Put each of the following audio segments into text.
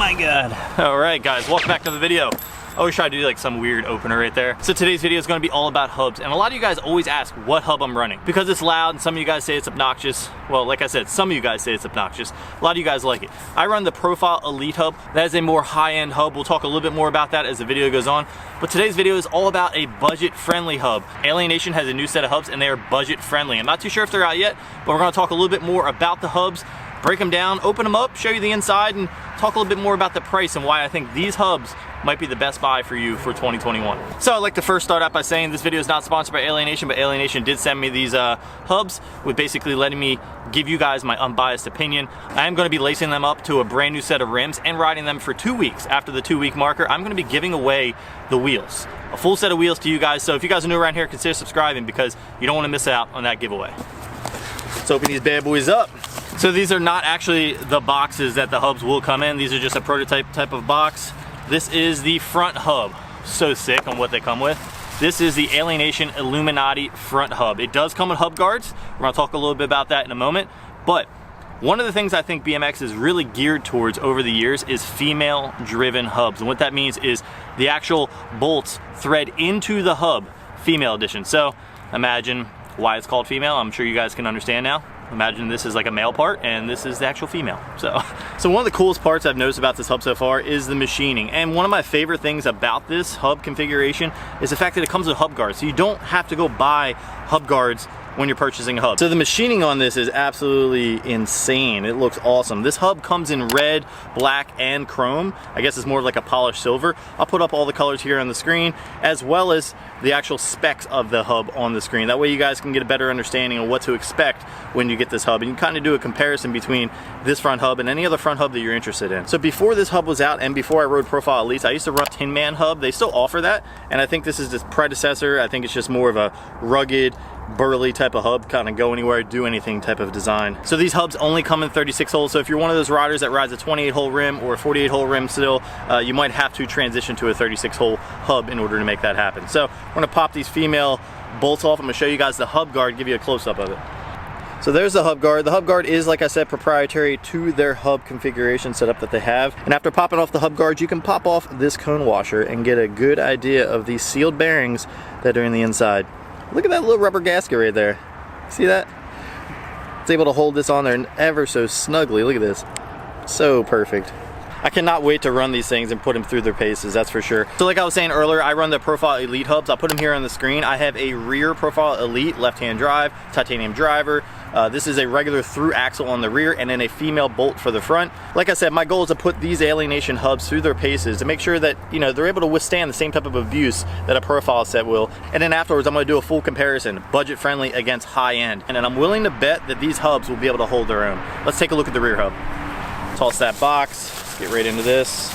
my God. All right, guys, welcome back to the video. I always try to do like some weird opener right there. So today's video is going to be all about hubs, and a lot of you guys always ask what hub I'm running because it's loud and some of you guys say it's obnoxious. Well, like I said, some of you guys say it's obnoxious. A lot of you guys like it. I run the Profile Elite hub. That is a more high-end hub. We'll talk a little bit more about that as the video goes on. But today's video is all about a budget-friendly hub. Alienation has a new set of hubs and they are budget-friendly. I'm not too sure if they're out yet, but we're going to talk a little bit more about the hubs, break them down, open them up, show you the inside, and talk a little bit more about the price and why I think these hubs might be the best buy for you for 2021. So I'd like to first start out by saying this video is not sponsored by Alienation, but Alienation did send me these hubs with basically letting me give you guys my unbiased opinion. I am going to be lacing them up to a brand new set of rims and riding them for 2 weeks. After the 2-week marker, I'm going to be giving away the wheels. A full set of wheels to you guys. So if you guys are new around here, consider subscribing because you don't want to miss out on that giveaway. Let's open these bad boys up. So these are not actually the boxes that the hubs will come in. These are just a prototype type of box. This is the front hub. So sick on what they come with. This is the Alienation Illuminati front hub. It does come with hub guards. We're gonna talk a little bit about that in a moment. But one of the things I think BMX is really geared towards over the years is female driven hubs. And what that means is the actual bolts thread into the hub, female edition. So imagine why it's called female. I'm sure you guys can understand now. Imagine this is like a male part and this is the actual female. So one of the coolest parts I've noticed about this hub so far is the machining. And one of my favorite things about this hub configuration is the fact that it comes with hub guards. So you don't have to go buy hub guards when you're purchasing a hub. So the machining on this is absolutely insane. It looks awesome. This hub comes in red, black, and chrome. I guess it's more of like a polished silver. I'll put up all the colors here on the screen, as well as the actual specs of the hub on the screen. That way you guys can get a better understanding of what to expect when you get this hub. And you can kind of do a comparison between this front hub and any other front hub that you're interested in. So before this hub was out and before I rode Profile Elites, I used to run Tin Man hub. They still offer that. And I think this is the predecessor. I think it's just more of a rugged, burly type of hub, kind of go anywhere, do anything type of design. So these hubs only come in 36 holes. So if you're one of those riders that rides a 28 hole rim or a 48 hole rim still, you might have to transition to a 36 hole hub in order to make that happen. So I'm gonna pop these female bolts off. I'm gonna show you guys the hub guard, give you a close-up of it. So there's the hub guard. The hub guard is, like I said, proprietary to their hub configuration setup that they have. And after popping off the hub guard, you can pop off this cone washer and get a good idea of these sealed bearings that are in the inside. Look at that little rubber gasket right there. See that? It's able to hold this on there ever so snugly. Look at this. So perfect. I cannot wait to run these things and put them through their paces, that's for sure. So like I was saying earlier, I run the Profile Elite hubs. I'll put them here on the screen. I have a rear Profile Elite left-hand drive, titanium driver. This is a regular through axle on the rear and then a female bolt for the front. Like I said, my goal is to put these Alienation hubs through their paces to make sure that, you know, they're able to withstand the same type of abuse that a Profile set will. And then afterwards, I'm gonna do a full comparison, budget friendly against high end. And then I'm willing to bet that these hubs will be able to hold their own. Let's take a look at the rear hub. Toss that box. Get right into this.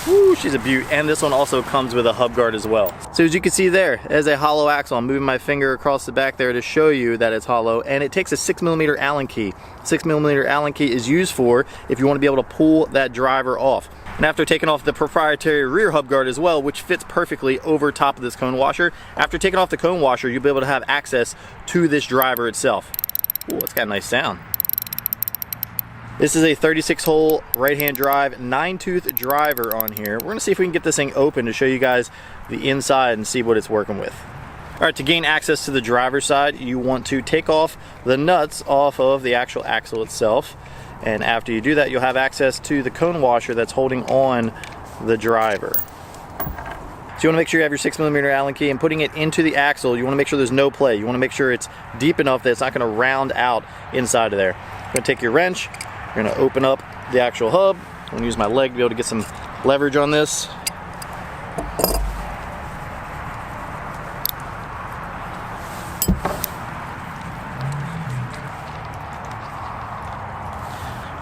Woo, she's a beaut. And this one also comes with a hub guard as well. So as you can see there, there's a hollow axle. I'm moving my finger across the back there to show you that it's hollow. And it takes a 6mm Allen key. 6mm Allen key is used for if you want to be able to pull that driver off. And after taking off the proprietary rear hub guard as well, which fits perfectly over top of this cone washer, after taking off the cone washer, you'll be able to have access to this driver itself. Ooh, it's got a nice sound. This is a 36 hole right-hand drive, 9-tooth driver on here. We're gonna see if we can get this thing open to show you guys the inside and see what it's working with. All right, to gain access to the driver's side, you want to take off the nuts off of the actual axle itself. And after you do that, you'll have access to the cone washer that's holding on the driver. So you wanna make sure you have your 6mm Allen key, and putting it into the axle, you wanna make sure there's no play. You wanna make sure it's deep enough that it's not gonna round out inside of there. You're gonna take your wrench, you're gonna open up the actual hub. I'm gonna use my leg to be able to get some leverage on this.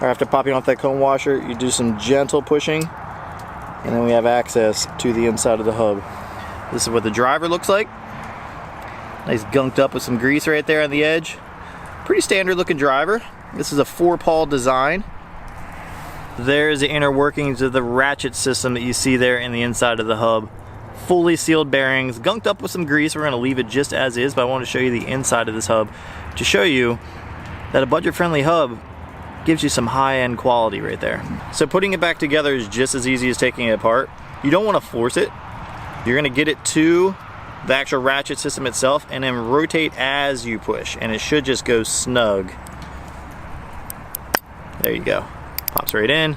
All right, after popping off that cone washer, you do some gentle pushing, and then we have access to the inside of the hub. This is what the driver looks like. Nice gunked up with some grease right there on the edge. Pretty standard looking driver. This is a 4-pawl design. There's the inner workings of the ratchet system that you see there in the inside of the hub. Fully sealed bearings, gunked up with some grease. We're gonna leave it just as is, but I want to show you the inside of this hub to show you that a budget-friendly hub gives you some high-end quality right there. So putting it back together is just as easy as taking it apart. You don't want to force it. You're going to get it to the actual ratchet system itself and then rotate as you push, and it should just go snug. There you go. Pops right in,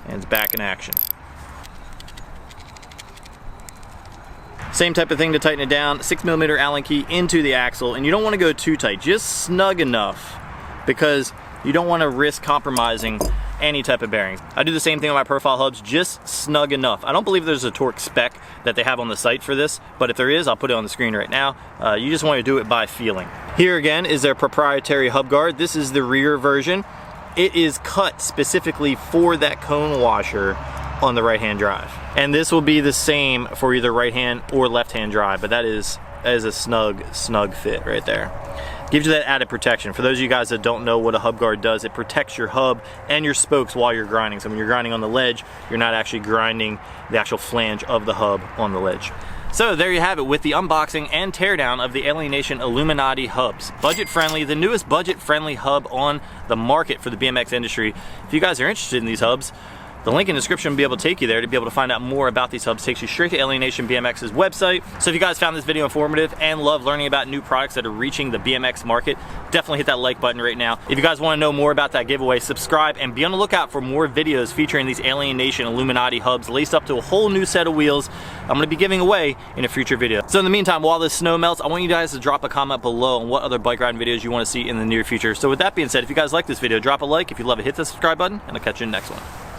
and it's back in action. Same type of thing to tighten it down. 6mm Allen key into the axle, and you don't want to go too tight, just snug enough, because you don't want to risk compromising any type of bearings. I do the same thing on my profile hubs, just snug enough. I don't believe there's a torque spec that they have on the site for this, but if there is, I'll put it on the screen right now. You just want to do it by feeling. Here again is their proprietary hub guard. This is the rear version. It is cut specifically for that cone washer on the right-hand drive. And this will be the same for either right-hand or left-hand drive, but that is a snug fit right there. Gives you that added protection. For those of you guys that don't know what a hub guard does, it protects your hub and your spokes while you're grinding. So when you're grinding on the ledge, you're not actually grinding the actual flange of the hub on the ledge. So there you have it with the unboxing and teardown of the Alienation Illuminati hubs. Budget friendly, the newest budget friendly hub on the market for the BMX industry. If you guys are interested in these hubs, the link in the description will be able to take you there to be able to find out more about these hubs. It takes you straight to Alienation BMX's website. So if you guys found this video informative and love learning about new products that are reaching the BMX market, definitely hit that like button right now. If you guys want to know more about that giveaway, subscribe and be on the lookout for more videos featuring these Alienation Illuminati hubs laced up to a whole new set of wheels I'm going to be giving away in a future video. So in the meantime, while this snow melts, I want you guys to drop a comment below on what other bike riding videos you want to see in the near future. So with that being said, if you guys like this video, drop a like. If you love it, hit the subscribe button, and I'll catch you in the next one.